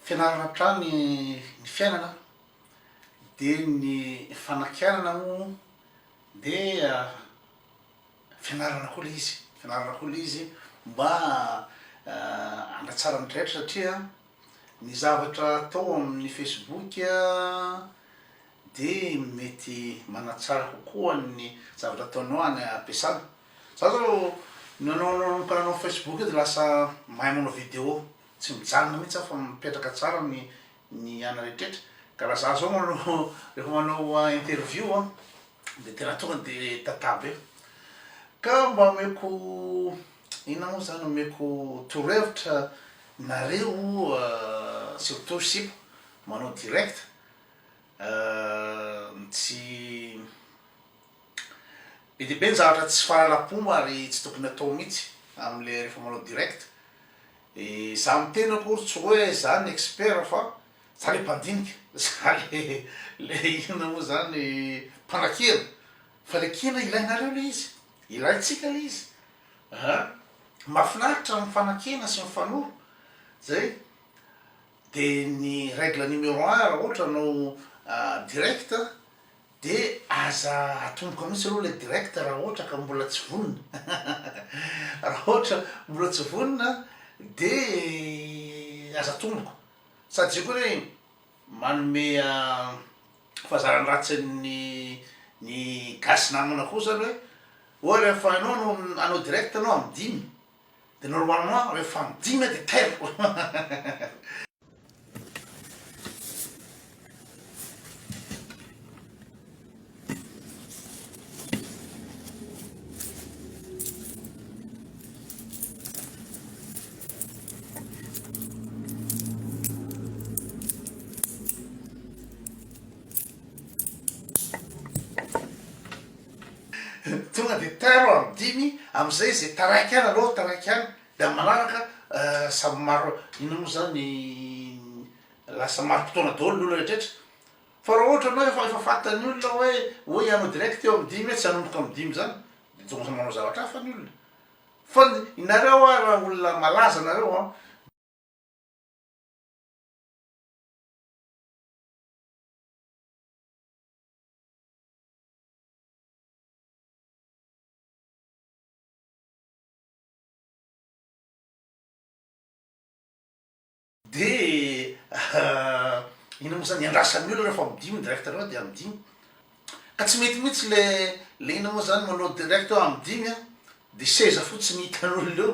fianarana trano ny fiainana de ny fanakianana mo de fianarana koa le izy fianarana koa le izy mba andatsara ny drehetra satria ny zavatra atao amin'ny Facebook de mety manatsara kokoa ny zavatra ataonao any ampiasana za zao nanao mpananao Facebook de lasa mahay manao video tsy mijanona mihitsy fa mipetraka tsara ny ana rehetraretra ka raha za zao manao rehefa manao interview de tena tonga de tatabe ka mba omeko ina moa zany omeko torohevitra nareo surtout sipo manao direct tsy be de be ny zavatra tsy fahalala-pomba ary tsy tokony atao mihitsy am'le rehefa manao direct za miteny akory tsy hoe zany expert fa za le mpandinika za le ina moa zany mpanakina fa le kina ilainareo le izy ilaitsika le izy mahafinaritra mifanakina sy mifanoro zay de ny règle numéro 1 raha ohatra anao direct de aza atomboka mihitsy aloha le direct raha ohatra ka mbola tsy vonona raha ohatra mbola tsy vonona de aza tomboko sady zay koa hoe manome fahazarany ratsy ny gasy namana koa zany hoe oa rehefa anao anao direct anao amy 5 de normalement rehefa amy 5 de terko tonga de tero amy 5 amizay zay taraiky any aloha taraiky any da manaraka samy maro ina moa zany lasa maro mpotona daholo ny olo rehetraretra fa raha ohatra anao efa fatany olona hoe anao direct eo amy 5 tsy hanomboka amy 5 zany de tonga manao zavatra hafa ny olona fa inareo raha olona malaza nareo de ina moa zany andrasan'ny olo rehefa amy 5 direct reo de amy 5 ka tsy mety mihitsy le ina moa zany manao direct eo amy 5 de seza fotsiny hitan'olo eo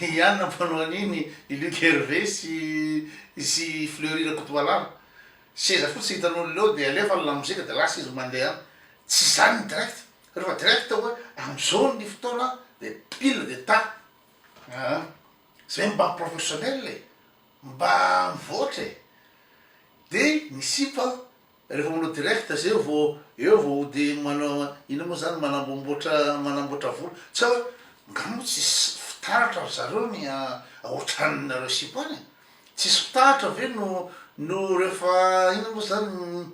ihany nampanao an'iny i Luc Hervé sy Fleurina Kotovalava seza fotsy hitan'olo eo de alefa ny lamozika de lasa izy mandeha tsy zany direct rehefa direct hoe amizao ny fotoana de pile de ta zay mba professionnel mba mivoatra de ny sipa rehefa manao direct zay eo vao de manao ina moa zany manamboatra volo tsy hoe ngamo tsisy fitaratra zareo ny aotranareo sipa any tsisy fitaratra ve no rehefa ina moa zany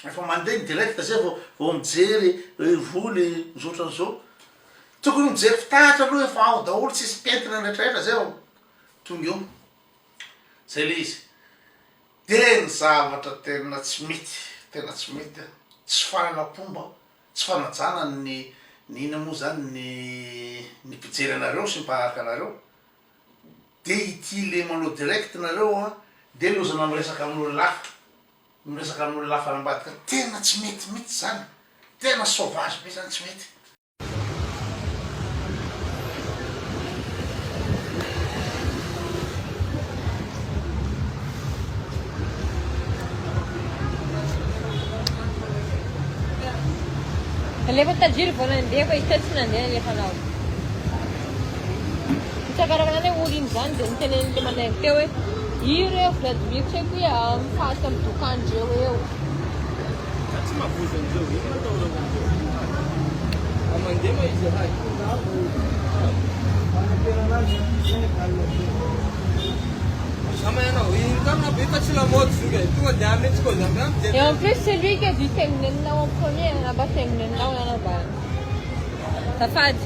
rehefa mandeha ny direct zay vao mijery voly zoatran'izao tokony mijery fitaratra aloha efa ao daholo tsisy pentina rehetrarehetra zay tonga eo zay le izy de ny zavatra tena tsy mety tsy fahalala-pomba tsy fanajana ny ina moa zany ny mpijery anareo sy mipaharaka anareo de ity le manao direct nareo de lozana miresaka amin'olo lafa anambadika tena tsy mety mihitsy zany tena sauvage be zany tsy mety Alefa tajiry vao nandeha fa ita tsy nandeha alefa nao mitsakarakana hoe olo iny zany de nitenen'le manaiky teo hoe io reo Vladimir tsy haiko hoe mifaty amy dokandreo eo tsy mahabozy amizao ino atao amandeha izy raha Et en plus, c'est lui qui a dit Tengnenna en premier, on n'a pas Tengnenna en bas. Ça fait.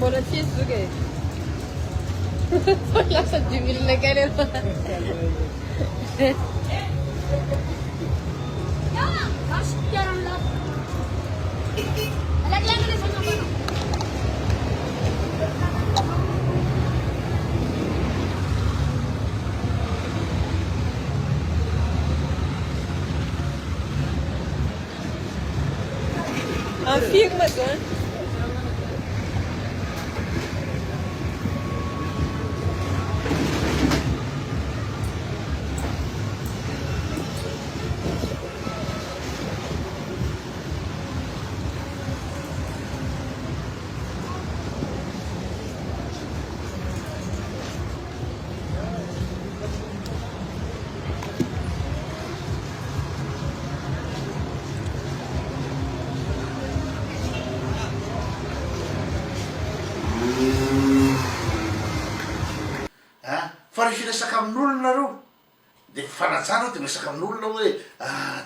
Bon, le pied, c'est ok. Là, ça du mille, lequel est un film, toi. fa refiresaka amin'olona reo de fanajanao de miresaka amin'olona hoe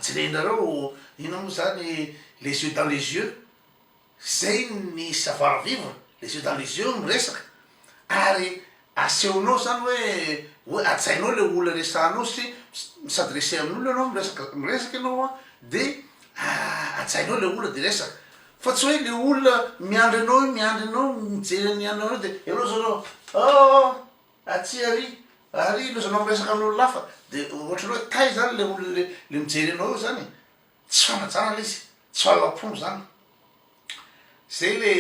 jirenareo ino moa zany les yeux dans les yeux zay ny savoir vivre les yeux dans les yeux miresaka ary asehonao zany hoe ajainao le olona resanao sy sady rese amin'olona anao miresaka anao a de ajainao le olona de resaka fa tsy hoe le olona miandry anao mijery ny anao de anao zanao atsy ary lozanao miresaka amin'olo lafa de ohatrany hoe tay zany le olona le mijery anao io zany tsy fanajana le izy tsy fahalam-po zany zay le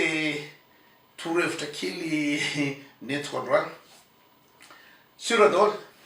torohevitra kely nentiko androany sur daholo